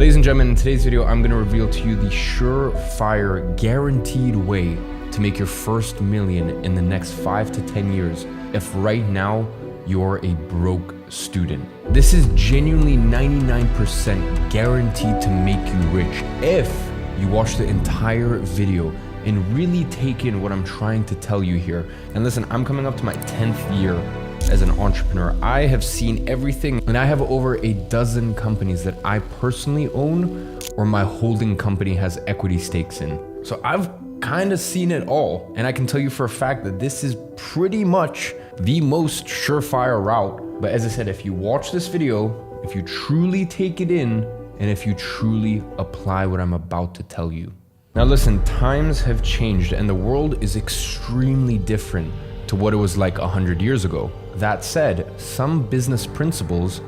Ladies and gentlemen, in today's video, I'm gonna reveal to you the surefire, guaranteed way to make your first million in the next 5 to 10 years if right now you're a broke student. This is genuinely 99% guaranteed to make you rich if you watch the entire video and really take in what I'm trying to tell you here. And listen, I'm coming up to my 10th year as an entrepreneur. I have seen everything, and I have over a dozen companies that I personally own or my holding company has equity stakes in. So I've kind of seen it all, and I can tell you for a fact that this is pretty much the most surefire route. But as I said, if you watch this video, if you truly take it in, and if you truly apply what I'm about to tell you. Now listen, times have changed and the world is extremely different to what it was like 100 years ago. That said, some business principles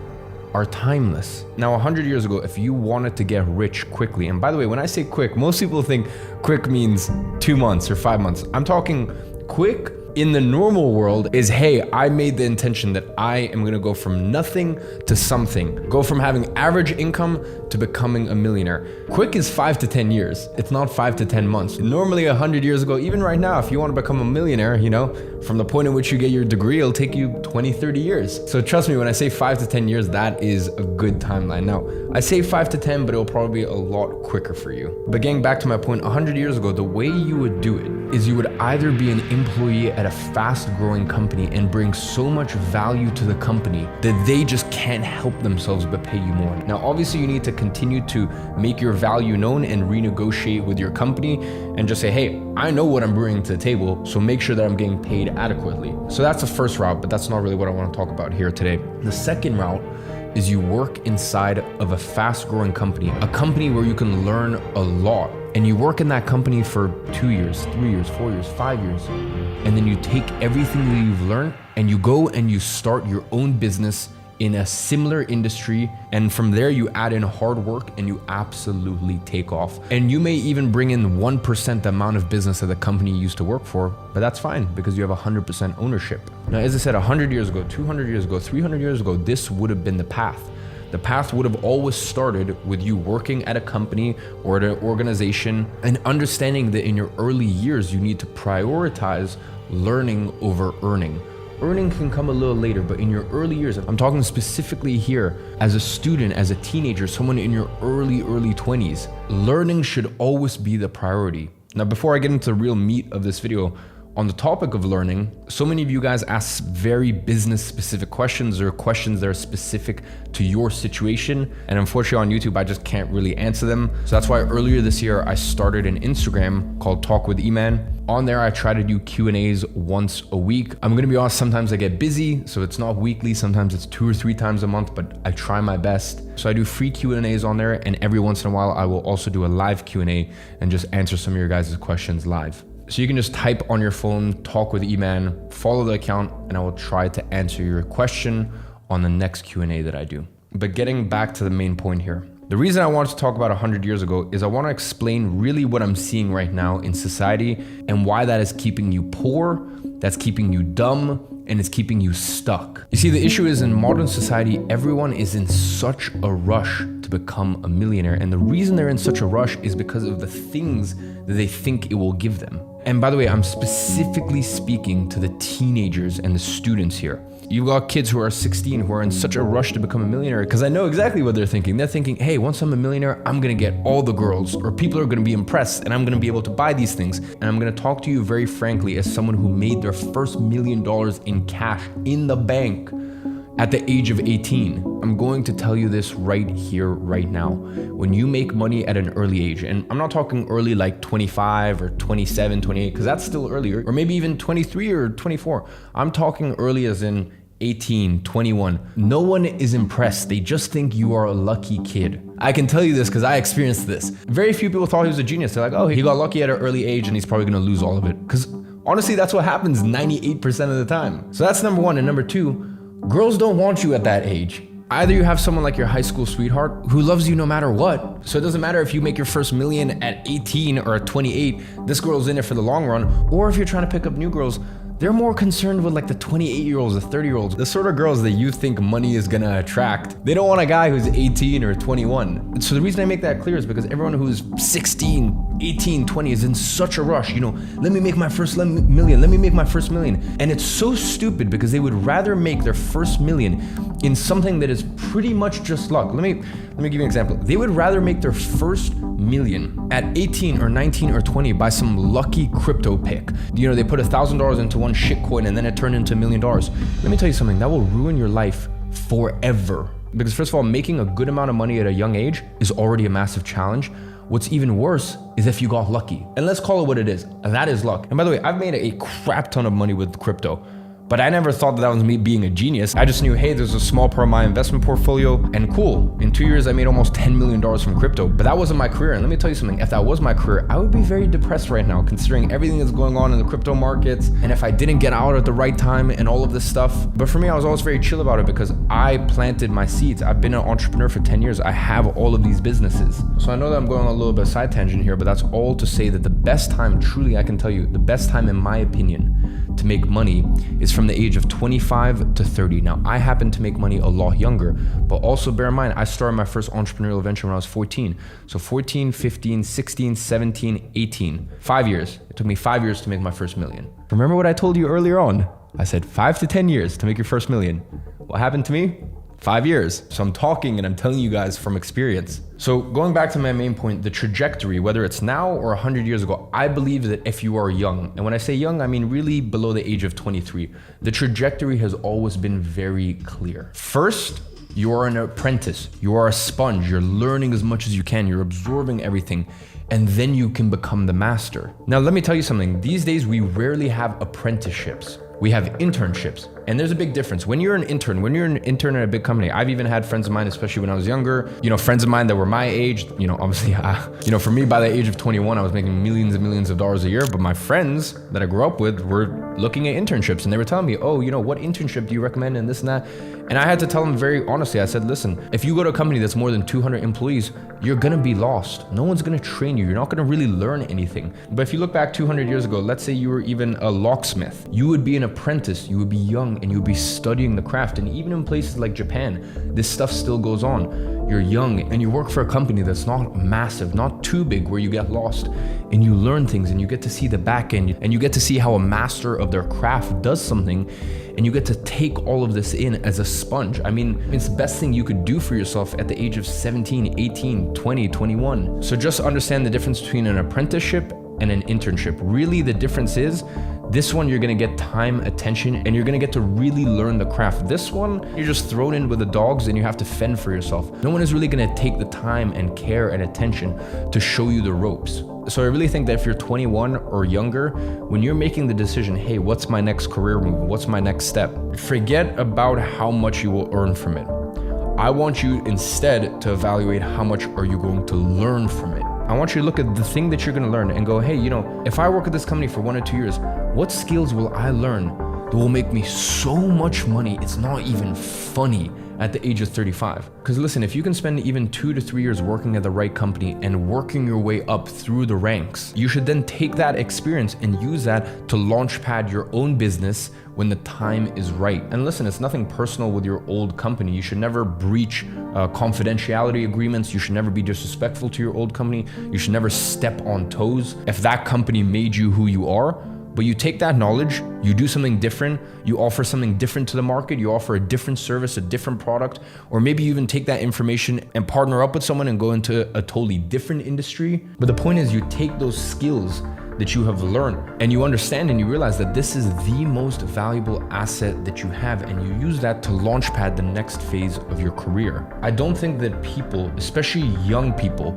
are timeless. Now, 100 years ago, if you wanted to get rich quickly, and by the way, when I say quick, most people think quick means 2 months or 5 months. I'm talking quick in the normal world is, hey, I made the intention that I am gonna go from nothing to something, go from having average income to becoming a millionaire. Quick is 5 to 10 years. It's not 5 to 10 months. Normally 100 years ago, even right now, if you want to become a millionaire, you know, from the point at which you get your degree, it'll take you 20, 30 years. So trust me, when I say 5 to 10 years, that is a good timeline. Now, I say 5 to 10, but it'll probably be a lot quicker for you. But getting back to my point, 100 years ago, the way you would do it is you would either be an employee at a fast growing company and bring so much value to the company that they just can't help themselves but pay you more. Now, obviously you need to continue to make your value known and renegotiate with your company and just say, hey, I know what I'm bringing to the table, so make sure that I'm getting paid adequately. So that's the first route, but that's not really what I want to talk about here today. The second route is you work inside of a fast growing company, a company where you can learn a lot. And you work in that company for 2 years, 3 years, 4 years, 5 years. And then you take everything that you've learned and you go and you start your own business in a similar industry. And from there you add in hard work and you absolutely take off. And you may even bring in 1% the amount of business that the company you used to work for, but that's fine because you have 100% ownership. Now, as I said, 100 years ago, 200 years ago, 300 years ago, this would have been the path. The path would have always started with you working at a company or at an organization and understanding that in your early years, you need to prioritize learning over earning. Earning can come a little later, but in your early years, I'm talking specifically here as a student, as a teenager, someone in your early 20s, learning should always be the priority. Now, before I get into the real meat of this video, on the topic of learning, so many of you guys ask very business specific questions or questions that are specific to your situation. And unfortunately on YouTube, I just can't really answer them. So that's why earlier this year, I started an Instagram called Talk with Eman. On there, I try to do Q&As once a week. I'm gonna be honest, sometimes I get busy, so it's not weekly. Sometimes it's 2 or 3 times a month, but I try my best. So I do free Q&As on there. And every once in a while, I will also do a live Q&A and just answer some of your guys' questions live. So you can just type on your phone, Talk with Eman, follow the account, and I will try to answer your question on the next Q&A that I do. But getting back to the main point here. The reason I wanted to talk about 100 years ago is I want to explain really what I'm seeing right now in society and why that is keeping you poor, that's keeping you dumb, and it's keeping you stuck. You see, the issue is in modern society, everyone is in such a rush to become a millionaire. And the reason they're in such a rush is because of the things that they think it will give them. And by the way, I'm specifically speaking to the teenagers and the students here. You've got kids who are 16 who are in such a rush to become a millionaire because I know exactly what they're thinking. They're thinking, hey, once I'm a millionaire, I'm gonna get all the girls, or people are gonna be impressed and I'm gonna be able to buy these things. And I'm gonna talk to you very frankly as someone who made their first $1 million in cash in the bank at the age of 18. I'm going to tell you this right here, right now. When you make money at an early age, and I'm not talking early like 25 or 27, 28, because that's still earlier, or maybe even 23 or 24. I'm talking early as in 18, 21. No one is impressed. They just think you are a lucky kid. I can tell you this because I experienced this. Very few people thought he was a genius. They're like, oh, he got lucky at an early age and he's probably gonna lose all of it. Because honestly, that's what happens 98% of the time. So that's number one. And number two, girls don't want you at that age. Either you have someone like your high school sweetheart who loves you no matter what. So it doesn't matter if you make your first million at 18 or at 28, this girl's in it for the long run. Or if you're trying to pick up new girls, They're more concerned with like the 28-year-olds, the 30-year-olds, the sort of girls that you think money is gonna attract. They don't want a guy who's 18 or 21. So the reason I make that clear is because everyone who's 16, 18, 20 is in such a rush. Let me make my first million. Let me make my first million. And it's so stupid because they would rather make their first million in something that is pretty much just luck. Let me give you an example. They would rather make their first million at 18 or 19 or 20 by some lucky crypto pick. They put $1,000 into one shitcoin and then it turned into $1 million. Let me tell you something, that will ruin your life forever. Because first of all, making a good amount of money at a young age is already a massive challenge. What's even worse is if you got lucky. And let's call it what it is. That is luck. And by the way, I've made a crap ton of money with crypto. But I never thought that was me being a genius. I just knew, hey, there's a small part of my investment portfolio, and cool. In 2 years, I made almost $10 million from crypto, but that wasn't my career. And let me tell you something, if that was my career, I would be very depressed right now, considering everything that's going on in the crypto markets, and if I didn't get out at the right time and all of this stuff. But for me, I was always very chill about it because I planted my seeds. I've been an entrepreneur for 10 years. I have all of these businesses. So I know that I'm going on a little bit of side tangent here, but that's all to say that the best time, truly, I can tell you, the best time in my opinion, to make money is from the age of 25 to 30. Now, I happen to make money a lot younger, but also bear in mind, I started my first entrepreneurial venture when I was 14. So 14, 15, 16, 17, 18, 5 years. It took me 5 years to make my first million. Remember what I told you earlier on? I said 5 to 10 years to make your first million. What happened to me? 5 years. So I'm talking and I'm telling you guys from experience. So going back to my main point, the trajectory, whether it's now or 100 years ago, I believe that if you are young, and when I say young, I mean really below the age of 23, the trajectory has always been very clear. First, you are an apprentice. You are a sponge. You're learning as much as you can. You're absorbing everything. And then you can become the master. Now, let me tell you something. These days, we rarely have apprenticeships. We have internships. And there's a big difference. When you're an intern at a big company, I've even had friends of mine, especially when I was younger, friends of mine that were my age, obviously, for me, by the age of 21, I was making millions and millions of dollars a year. But my friends that I grew up with were looking at internships and they were telling me, oh, what internship do you recommend and this and that? And I had to tell them very honestly, I said, listen, if you go to a company that's more than 200 employees, you're gonna be lost. No one's gonna train you. You're not gonna really learn anything. But if you look back 200 years ago, let's say you were even a locksmith, you would be an apprentice, you would be young and you would be studying the craft. And even in places like Japan, this stuff still goes on. You're young and you work for a company that's not massive, not too big where you get lost, and you learn things and you get to see the back end and you get to see how a master of their craft does something, and you get to take all of this in as a sponge. I mean, it's the best thing you could do for yourself at the age of 17, 18, 20, 21. So just understand the difference between an apprenticeship and an internship. Really, the difference is this one, you're gonna get time, attention, and you're gonna get to really learn the craft. This one, you're just thrown in with the dogs and you have to fend for yourself. No one is really gonna take the time and care and attention to show you the ropes. So I really think that if you're 21 or younger, when you're making the decision, hey, what's my next career move? What's my next step? Forget about how much you will earn from it. I want you instead to evaluate how much are you going to learn from it. I want you to look at the thing that you're gonna learn and go, hey, if I work at this company for 1 or 2 years, what skills will I learn that will make me so much money it's not even funny at the age of 35? Because listen, if you can spend even 2 to 3 years working at the right company and working your way up through the ranks, you should then take that experience and use that to launchpad your own business when the time is right. And listen, it's nothing personal with your old company. You should never breach confidentiality agreements. You should never be disrespectful to your old company. You should never step on toes. If that company made you who you are, but you take that knowledge, you do something different, you offer something different to the market, you offer a different service, a different product, or maybe you even take that information and partner up with someone and go into a totally different industry. But the point is, you take those skills that you have learned and you understand and you realize that this is the most valuable asset that you have, and you use that to launchpad the next phase of your career. I don't think that people, especially young people,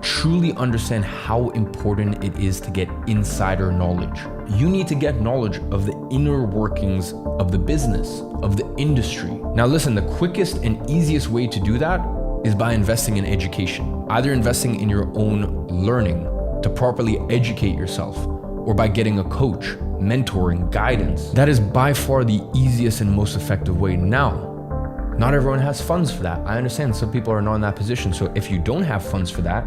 truly understand how important it is to get insider knowledge. You need to get knowledge of the inner workings of the business, of the industry. Now listen, the quickest and easiest way to do that is by investing in education. Either investing in your own learning to properly educate yourself, or by getting a coach, mentoring, guidance. That is by far the easiest and most effective way. Now, not everyone has funds for that. I understand some people are not in that position. So if you don't have funds for that,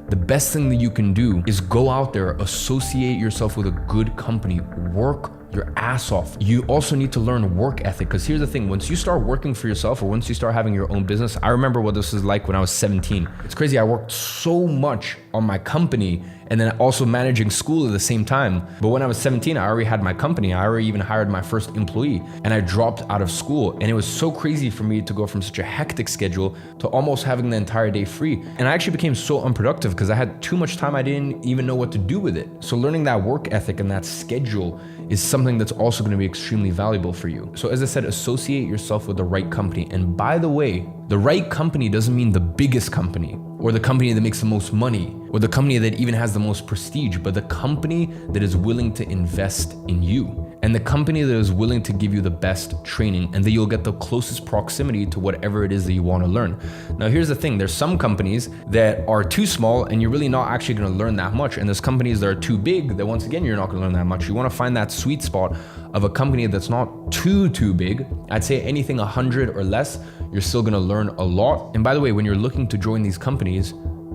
the best thing that you can do is go out there, associate yourself with a good company, work your ass off. You also need to learn work ethic, because here's the thing, once you start working for yourself or once you start having your own business, I remember what this was like when I was 17. It's crazy, I worked so much on my company and then also managing school at the same time. But when I was 17, I already had my company. I already even hired my first employee, and I dropped out of school. And it was so crazy for me to go from such a hectic schedule to almost having the entire day free. And I actually became so unproductive because I had too much time. I didn't even know what to do with it. So learning that work ethic and that schedule is something that's also going to be extremely valuable for you. So as I said, associate yourself with the right company. And by the way, the right company doesn't mean the biggest company or the company that makes the most money or the company that even has the most prestige, but the company that is willing to invest in you and the company that is willing to give you the best training and that you'll get the closest proximity to whatever it is that you want to learn. Now, here's the thing. There's some companies that are too small and you're really not actually going to learn that much. And there's companies that are too big that once again, you're not going to learn that much. You want to find that sweet spot of a company that's not too big. I'd say anything 100 or less, you're still going to learn a lot. And by the way, when you're looking to join these companies,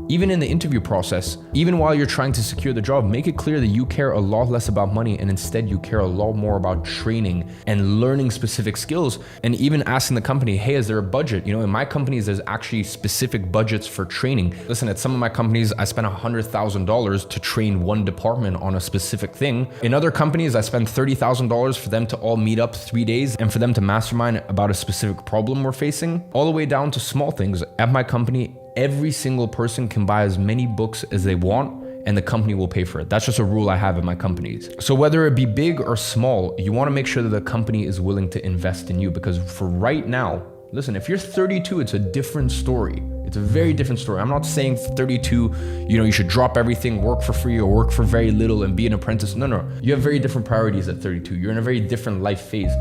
even in the interview process, even while you're trying to secure the job, make it clear that you care a lot less about money and instead you care a lot more about training and learning specific skills, and even asking the company, hey, is there a budget? You know, in my companies, there's actually specific budgets for training. Listen, at some of my companies, I spent $100,000 to train one department on a specific thing. In other companies, I spent $30,000 for them to all meet up 3 days and for them to mastermind about a specific problem we're facing, all the way down to small things. At my company, every single person can buy as many books as they want and the company will pay for it. That's just a rule I have at my companies. So whether it be big or small, you want to make sure that the company is willing to invest in you, because for right now, listen, if you're 32, it's a different story. It's a very different story. I'm not saying 32, you should drop everything, work for free or work for very little and be an apprentice. No. You have very different priorities at 32. You're in a very different life phase.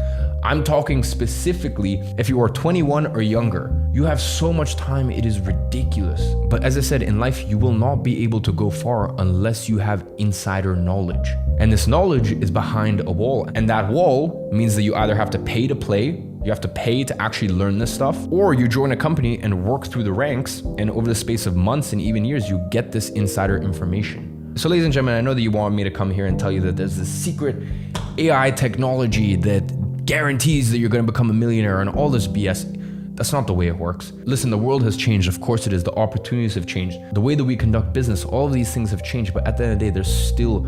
I'm talking specifically if you are 21 or younger. You have so much time, it is ridiculous. But as I said, in life, you will not be able to go far unless you have insider knowledge. And this knowledge is behind a wall. And that wall means that you either have to pay to play, you have to pay to actually learn this stuff, or you join a company and work through the ranks, and over the space of months and even years, you get this insider information. So ladies and gentlemen, I know that you want me to come here and tell you that there's this secret AI technology that guarantees that you're going to become a millionaire and all this BS. That's not the way it works. Listen, the world has changed. Of course it is. The opportunities have changed. The way that we conduct business, all of these things have changed. But at the end of the day, there's still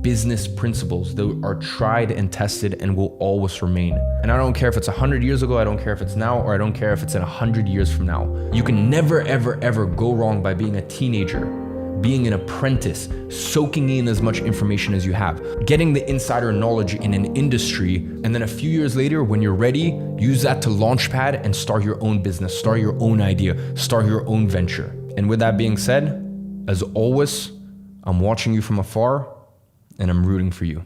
business principles that are tried and tested and will always remain. And I don't care if it's 100 years ago, I don't care if it's now, or I don't care if it's in 100 years from now. You can never, ever go wrong by being a teenager, being an apprentice, soaking in as much information as you have, getting the insider knowledge in an industry, and then a few years later, when you're ready, use that to launchpad and start your own business, start your own idea, start your own venture. And with that being said, as always, I'm watching you from afar and I'm rooting for you.